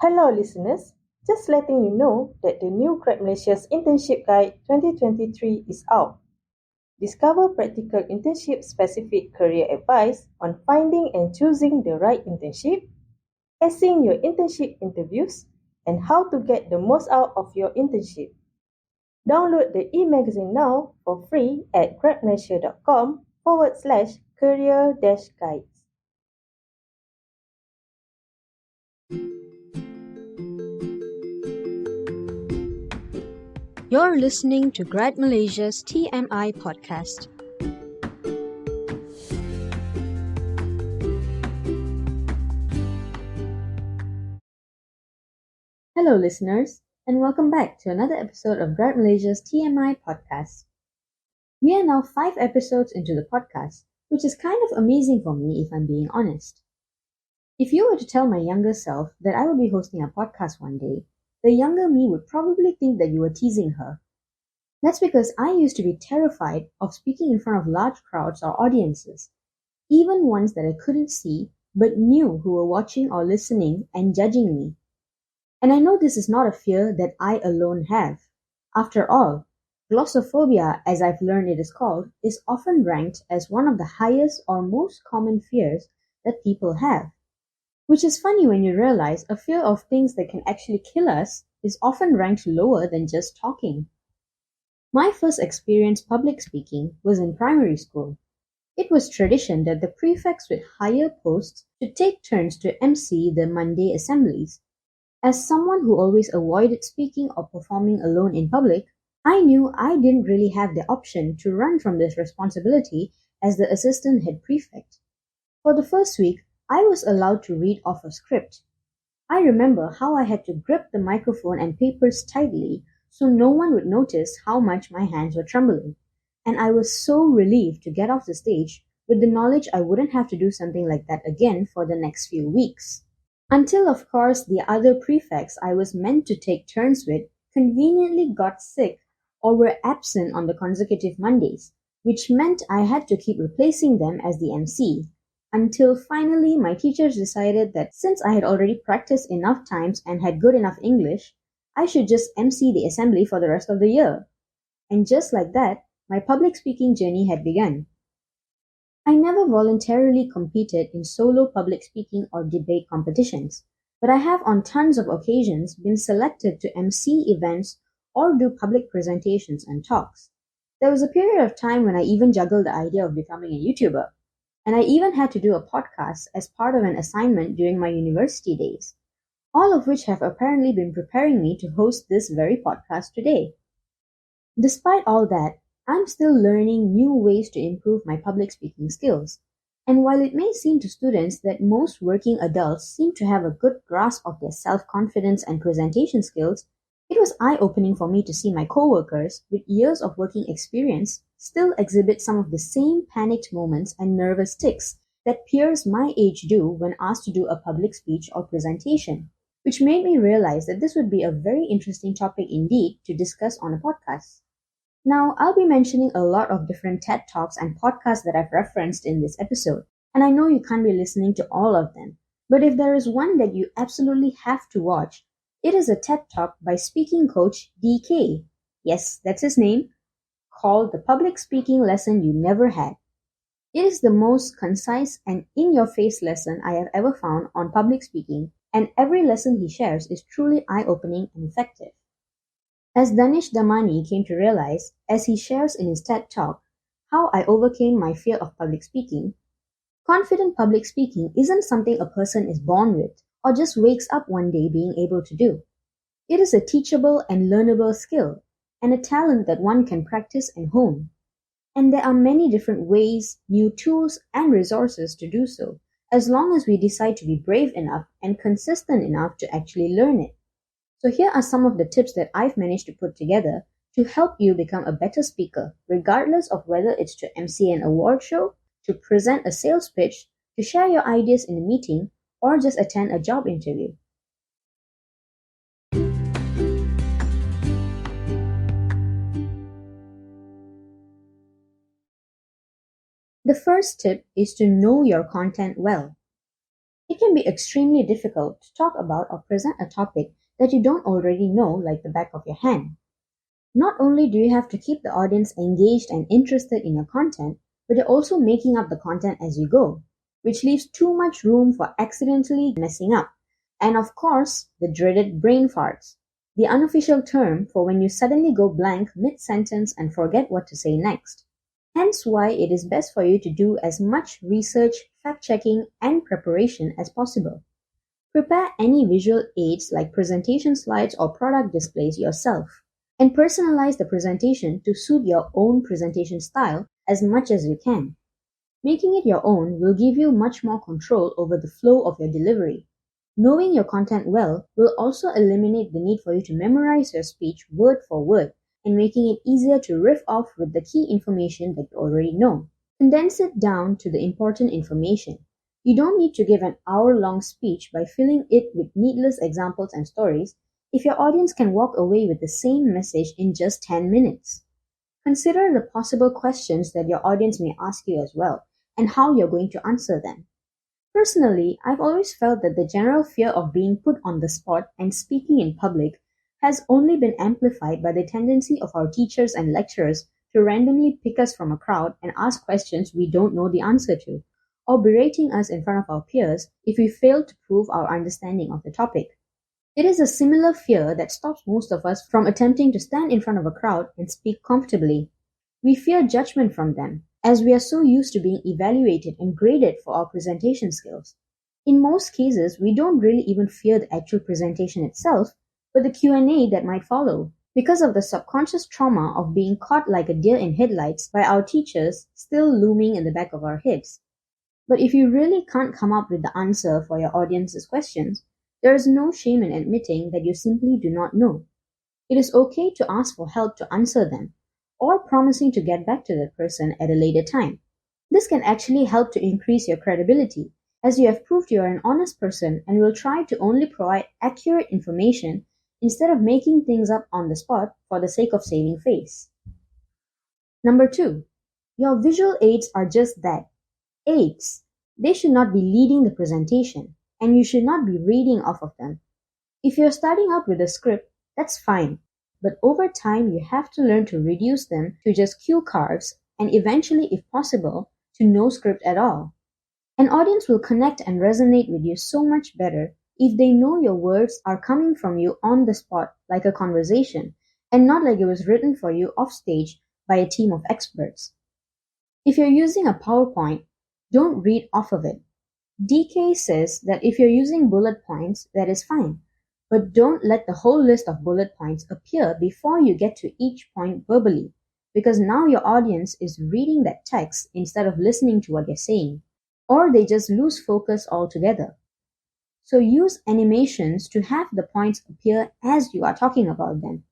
Hello listeners, just letting you know that the new Grad Malaysia's Internship Guide 2023 is out. Discover practical internship-specific career advice on finding and choosing the right internship, acing your internship interviews, and how to get the most out of your internship. Download the e-magazine now for free at gradmalaysia.com/career-guides. You're listening to Grad Malaysia's TMI podcast. Hello, listeners, and welcome back to another episode of Grad Malaysia's TMI podcast. We are now 5 episodes into the podcast, which is kind of amazing for me if I'm being honest. If you were to tell my younger self that I would be hosting a podcast one day, the younger me would probably think that you were teasing her. That's because I used to be terrified of speaking in front of large crowds or audiences, even ones that I couldn't see but knew who were watching or listening and judging me. And I know this is not a fear that I alone have. After all, glossophobia, as I've learned it is called, is often ranked as one of the highest or most common fears that people have. Which is funny when you realize a fear of things that can actually kill us is often ranked lower than just talking. My first experience public speaking was in primary school. It was tradition that the prefects with higher posts should take turns to MC the Monday assemblies. As someone who always avoided speaking or performing alone in public, I knew I didn't really have the option to run from this responsibility as the assistant head prefect. For the first week, I was allowed to read off a script. I remember how I had to grip the microphone and papers tightly so no one would notice how much my hands were trembling, and I was so relieved to get off the stage with the knowledge I wouldn't have to do something like that again for the next few weeks. Until, of course, the other prefects I was meant to take turns with conveniently got sick or were absent on the consecutive Mondays, which meant I had to keep replacing them as the MC, until finally my teachers decided that since I had already practiced enough times and had good enough English, I should just MC the assembly for the rest of the year. And just like that, my public speaking journey had begun. I never voluntarily competed in solo public speaking or debate competitions, but I have on tons of occasions been selected to MC events or do public presentations and talks. There was a period of time when I even juggled the idea of becoming a YouTuber, and I even had to do a podcast as part of an assignment during my university days, all of which have apparently been preparing me to host this very podcast today. Despite all that, I'm still learning new ways to improve my public speaking skills. And while it may seem to students that most working adults seem to have a good grasp of their self-confidence and presentation skills, it was eye-opening for me to see my coworkers with years of working experience still exhibit some of the same panicked moments and nervous tics that peers my age do when asked to do a public speech or presentation, which made me realize that this would be a very interesting topic indeed to discuss on a podcast. Now, I'll be mentioning a lot of different TED Talks and podcasts that I've referenced in this episode, and I know you can't be listening to all of them, but if there is one that you absolutely have to watch, it is a TED Talk by speaking coach DK. Yes, that's his name, called The Public Speaking Lesson You Never Had. It is the most concise and in-your-face lesson I have ever found on public speaking, and every lesson he shares is truly eye-opening and effective. As Danish Damani came to realize, as he shares in his TED Talk, how I overcame my fear of public speaking, confident public speaking isn't something a person is born with or just wakes up one day being able to do. It is a teachable and learnable skill, and a talent that one can practice and hone. And there are many different ways, new tools, and resources to do so, as long as we decide to be brave enough and consistent enough to actually learn it. So here are some of the tips that I've managed to put together to help you become a better speaker, regardless of whether it's to MC an award show, to present a sales pitch, to share your ideas in a meeting, or just attend a job interview. The first tip is to know your content well. It can be extremely difficult to talk about or present a topic that you don't already know like the back of your hand. Not only do you have to keep the audience engaged and interested in your content, but you're also making up the content as you go, which leaves too much room for accidentally messing up. And of course, the dreaded brain farts, the unofficial term for when you suddenly go blank mid-sentence and forget what to say next. Hence why it is best for you to do as much research, fact-checking, and preparation as possible. Prepare any visual aids like presentation slides or product displays yourself, and personalize the presentation to suit your own presentation style as much as you can. Making it your own will give you much more control over the flow of your delivery. Knowing your content well will also eliminate the need for you to memorize your speech word for word and making it easier to riff off with the key information that you already know. Condense it down to the important information. You don't need to give an hour-long speech by filling it with needless examples and stories if your audience can walk away with the same message in just 10 minutes. Consider the possible questions that your audience may ask you as well, and how you're going to answer them. Personally, I've always felt that the general fear of being put on the spot and speaking in public has only been amplified by the tendency of our teachers and lecturers to randomly pick us from a crowd and ask questions we don't know the answer to, or berating us in front of our peers if we fail to prove our understanding of the topic. It is a similar fear that stops most of us from attempting to stand in front of a crowd and speak comfortably. We fear judgment from them, as we are so used to being evaluated and graded for our presentation skills. In most cases, we don't really even fear the actual presentation itself, but the Q&A that might follow, because of the subconscious trauma of being caught like a deer in headlights by our teachers still looming in the back of our heads. But if you really can't come up with the answer for your audience's questions, there is no shame in admitting that you simply do not know. It is okay to ask for help to answer them, or promising to get back to that person at a later time. This can actually help to increase your credibility, as you have proved you are an honest person and will try to only provide accurate information instead of making things up on the spot for the sake of saving face. Number 2. Your visual aids are just that, aids. They should not be leading the presentation, and you should not be reading off of them. If you're starting out with a script, that's fine, but over time you have to learn to reduce them to just cue cards and eventually, if possible, to no script at all. An audience will connect and resonate with you so much better if they know your words are coming from you on the spot like a conversation and not like it was written for you off stage by a team of experts. If you're using a PowerPoint, don't read off of it. DK says that if you're using bullet points, that is fine, but don't let the whole list of bullet points appear before you get to each point verbally, because now your audience is reading that text instead of listening to what you're saying, or they just lose focus altogether. So use animations to have the points appear as you are talking about them.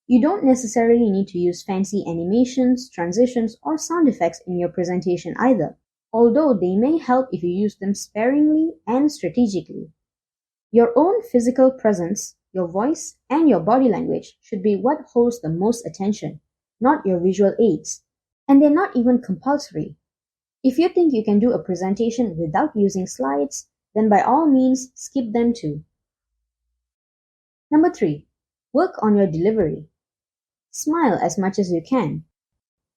You don't necessarily need to use fancy animations, transitions, or sound effects in your presentation either, although they may help if you use them sparingly and strategically. Your own physical presence, your voice, and your body language should be what holds the most attention, not your visual aids. And they're not even compulsory. If you think you can do a presentation without using slides, then by all means skip them too. Number 3. Work on your delivery. Smile as much as you can.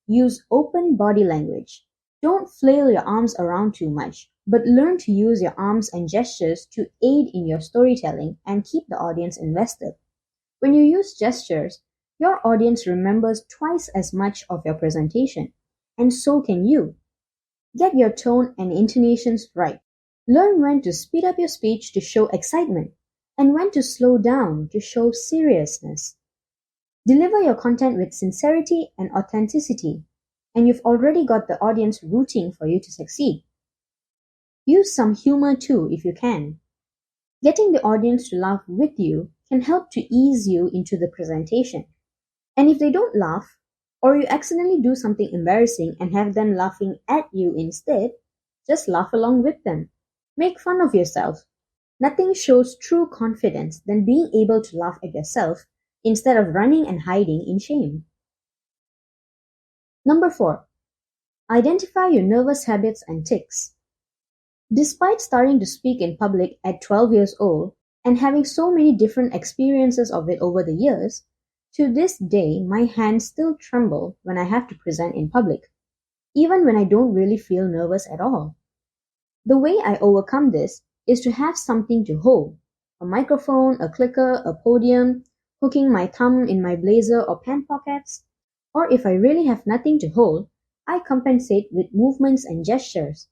Use open body language. Don't flail your arms around too much, but learn to use your arms and gestures to aid in your storytelling and keep the audience invested. When you use gestures, your audience remembers twice as much of your presentation, and so can you. Get your tone and intonations right. Learn when to speed up your speech to show excitement, and when to slow down to show seriousness. Deliver your content with sincerity and authenticity, and you've already got the audience rooting for you to succeed. Use some humor too if you can. Getting the audience to laugh with you can help to ease you into the presentation. And if they don't laugh, or you accidentally do something embarrassing and have them laughing at you instead, just laugh along with them. Make fun of yourself. Nothing shows true confidence than being able to laugh at yourself instead of running and hiding in shame. Number 4. Identify your nervous habits and tics. Despite starting to speak in public at 12 years old and having so many different experiences of it over the years, to this day my hands still tremble when I have to present in public, even when I don't really feel nervous at all. The way I overcome this is to have something to hold: a microphone, a clicker, a podium, hooking my thumb in my blazer or pant pockets. Or if I really have nothing to hold, I compensate with movements and gestures.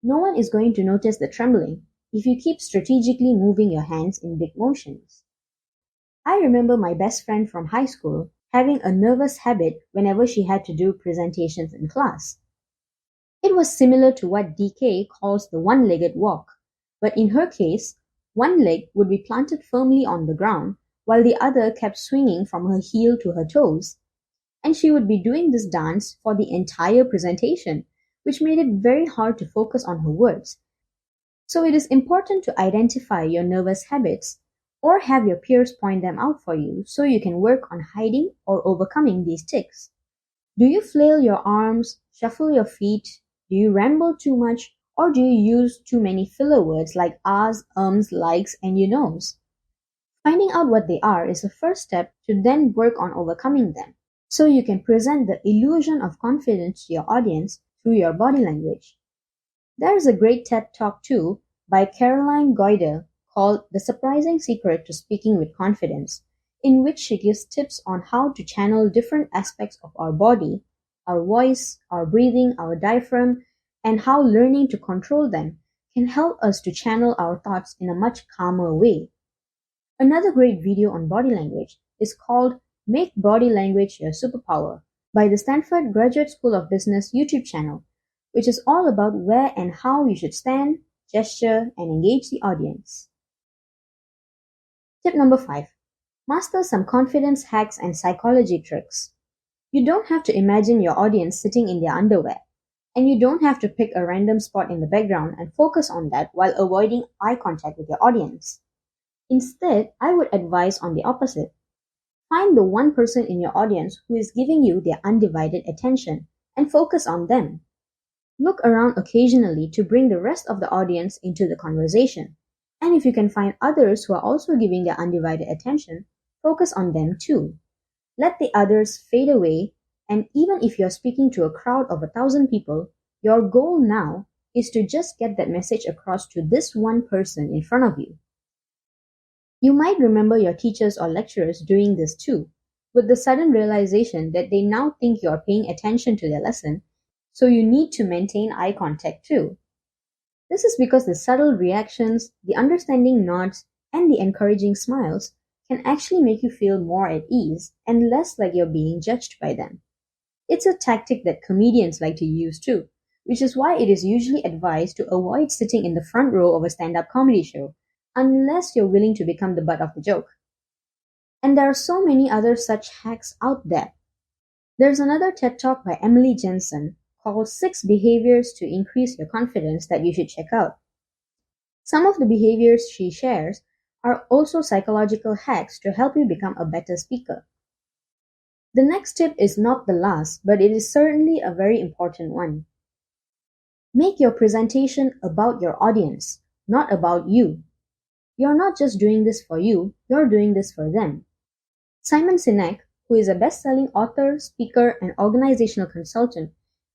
No one is going to notice the trembling if you keep strategically moving your hands in big motions. I remember my best friend from high school having a nervous habit whenever she had to do presentations in class. It was similar to what DK calls the one-legged walk, but in her case, one leg would be planted firmly on the ground while the other kept swinging from her heel to her toes, and she would be doing this dance for the entire presentation, which made it very hard to focus on her words. So it is important to identify your nervous habits or have your peers point them out for you so you can work on hiding or overcoming these tics. Do you flail your arms, shuffle your feet? Do you ramble too much? Or do you use too many filler words like ahs, ums, likes, and you knows? Finding out what they are is the first step to then work on overcoming them, so you can present the illusion of confidence to your audience through your body language. There is a great TED Talk too by Caroline Goyder called The Surprising Secret to Speaking with Confidence, in which she gives tips on how to channel different aspects of our body, our voice, our breathing, our diaphragm, and how learning to control them can help us to channel our thoughts in a much calmer way. Another great video on body language is called Make Body Language Your Superpower by the Stanford Graduate School of Business YouTube channel, which is all about where and how you should stand, gesture, and engage the audience. Tip number 5. Master some confidence hacks and psychology tricks. You don't have to imagine your audience sitting in their underwear, and you don't have to pick a random spot in the background and focus on that while avoiding eye contact with your audience. Instead, I would advise on the opposite. Find the one person in your audience who is giving you their undivided attention and focus on them. Look around occasionally to bring the rest of the audience into the conversation. And if you can find others who are also giving their undivided attention, focus on them too. Let the others fade away, and even if you're speaking to a crowd of 1,000 people, your goal now is to just get that message across to this one person in front of you. You might remember your teachers or lecturers doing this too, with the sudden realization that they now think you're paying attention to their lesson, so you need to maintain eye contact too. This is because the subtle reactions, the understanding nods, and the encouraging smiles can actually make you feel more at ease and less like you're being judged by them. It's a tactic that comedians like to use too, which is why it is usually advised to avoid sitting in the front row of a stand-up comedy show, unless you're willing to become the butt of the joke. And there are so many other such hacks out there. There's another TED Talk by Emily Jensen called 6 Behaviors to Increase Your Confidence that you should check out. Some of the behaviors she shares are also psychological hacks to help you become a better speaker. The next tip is not the last, but it is certainly a very important one. Make your presentation about your audience, not about you. You're not just doing this for you, you're doing this for them. Simon Sinek, who is a best-selling author, speaker, and organizational consultant,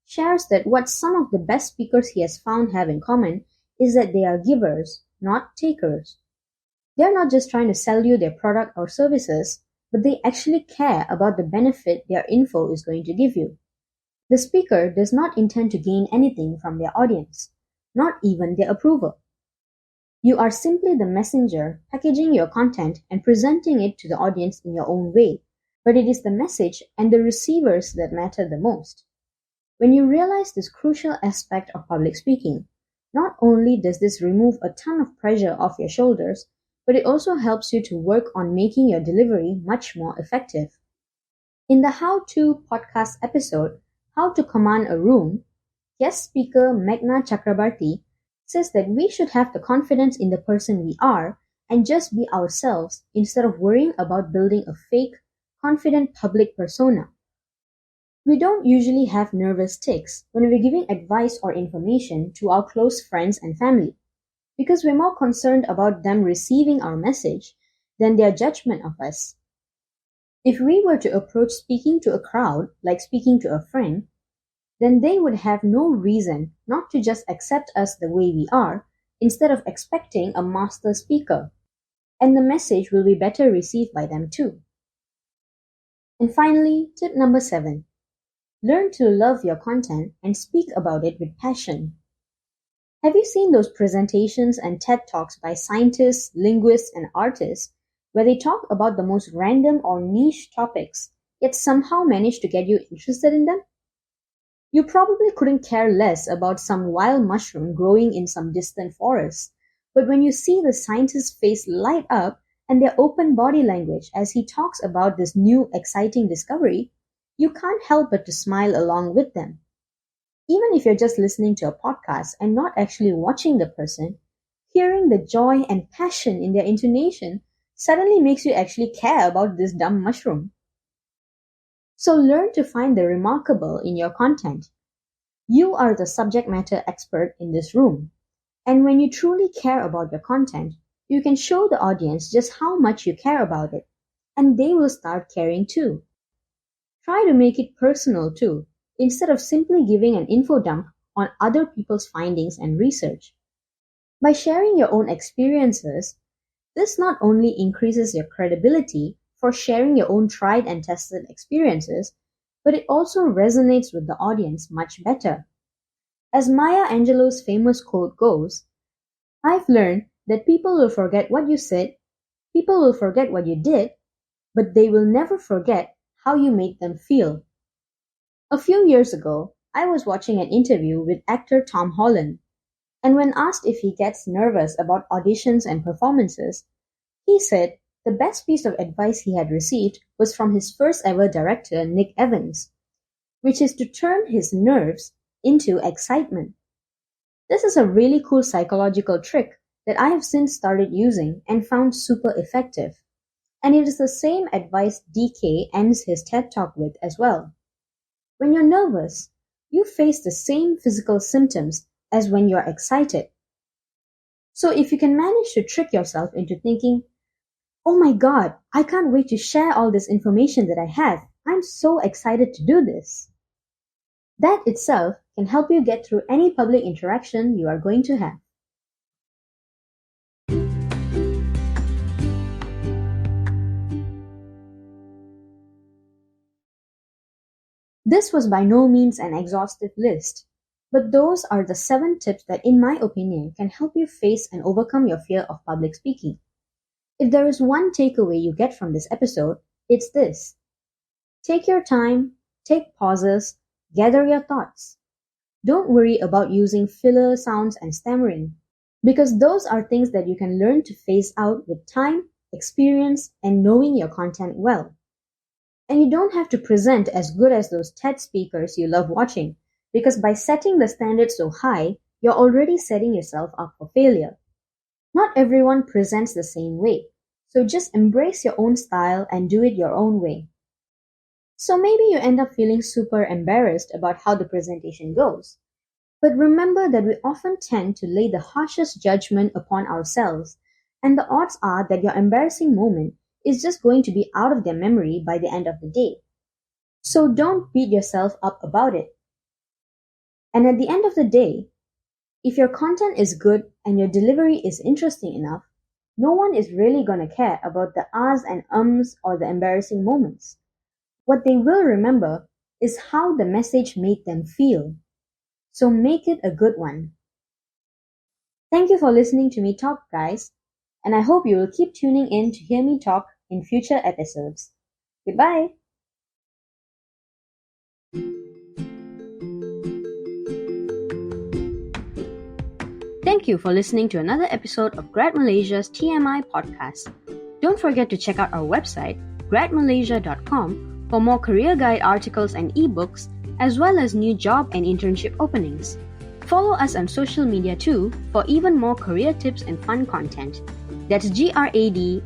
shares that what some of the best speakers he has found have in common is that they are givers, not takers. They're not just trying to sell you their product or services, but they actually care about the benefit their info is going to give you. The speaker does not intend to gain anything from their audience, not even their approval. You are simply the messenger, packaging your content and presenting it to the audience in your own way, but it is the message and the receivers that matter the most. When you realize this crucial aspect of public speaking, not only does this remove a ton of pressure off your shoulders, but it also helps you to work on making your delivery much more effective. In the How To podcast episode, How to Command a Room, guest speaker Meghna Chakrabarti says that we should have the confidence in the person we are and just be ourselves instead of worrying about building a fake, confident public persona. We don't usually have nervous tics when we're giving advice or information to our close friends and family, because we're more concerned about them receiving our message than their judgment of us. If we were to approach speaking to a crowd like speaking to a friend, then they would have no reason not to just accept us the way we are instead of expecting a master speaker, and the message will be better received by them too. And finally, tip number 7. Learn to love your content and speak about it with passion. Have you seen those presentations and TED Talks by scientists, linguists, and artists where they talk about the most random or niche topics, yet somehow manage to get you interested in them? You probably couldn't care less about some wild mushroom growing in some distant forest, but when you see the scientist's face light up and their open body language as he talks about this new exciting discovery, you can't help but to smile along with them. Even if you're just listening to a podcast and not actually watching the person, hearing the joy and passion in their intonation suddenly makes you actually care about this dumb mushroom. So learn to find the remarkable in your content. You are the subject matter expert in this room. And when you truly care about your content, you can show the audience just how much you care about it, and they will start caring too. Try to make it personal too, instead of simply giving an info dump on other people's findings and research. By sharing your own experiences, this not only increases your credibility for sharing your own tried and tested experiences, but it also resonates with the audience much better. As Maya Angelou's famous quote goes, "I've learned that people will forget what you said, people will forget what you did, but they will never forget how you made them feel." A few years ago, I was watching an interview with actor Tom Holland, and when asked if he gets nervous about auditions and performances, he said the best piece of advice he had received was from his first ever director, Nick Evans, which is to turn his nerves into excitement. This is a really cool psychological trick that I have since started using and found super effective. And it is the same advice DK ends his TED Talk with as well. When you're nervous, you face the same physical symptoms as when you're excited. So if you can manage to trick yourself into thinking, "Oh my god, I can't wait to share all this information that I have. I'm so excited to do this." That itself can help you get through any public interaction you are going to have. This was by no means an exhaustive list, but those are the 7 tips that, in my opinion, can help you face and overcome your fear of public speaking. If there is one takeaway you get from this episode, it's this. Take your time, take pauses, gather your thoughts. Don't worry about using filler sounds and stammering, because those are things that you can learn to phase out with time, experience, and knowing your content well. And you don't have to present as good as those TED speakers you love watching, because by setting the standard so high, you're already setting yourself up for failure. Not everyone presents the same way, so just embrace your own style and do it your own way. So maybe you end up feeling super embarrassed about how the presentation goes. But remember that we often tend to lay the harshest judgment upon ourselves, and the odds are that your embarrassing moment is just going to be out of their memory by the end of the day. So don't beat yourself up about it. And at the end of the day, if your content is good and your delivery is interesting enough, no one is really going to care about the ahs and ums or the embarrassing moments. What they will remember is how the message made them feel. So make it a good one. Thank you for listening to me talk, guys, and I hope you will keep tuning in to hear me talk in future episodes. Goodbye! Thank you for listening to another episode of Grad Malaysia's TMI podcast. Don't forget to check out our website, gradmalaysia.com, for more career guide articles and ebooks, as well as new job and internship openings. Follow us on social media too for even more career tips and fun content. That's GradMalaysia.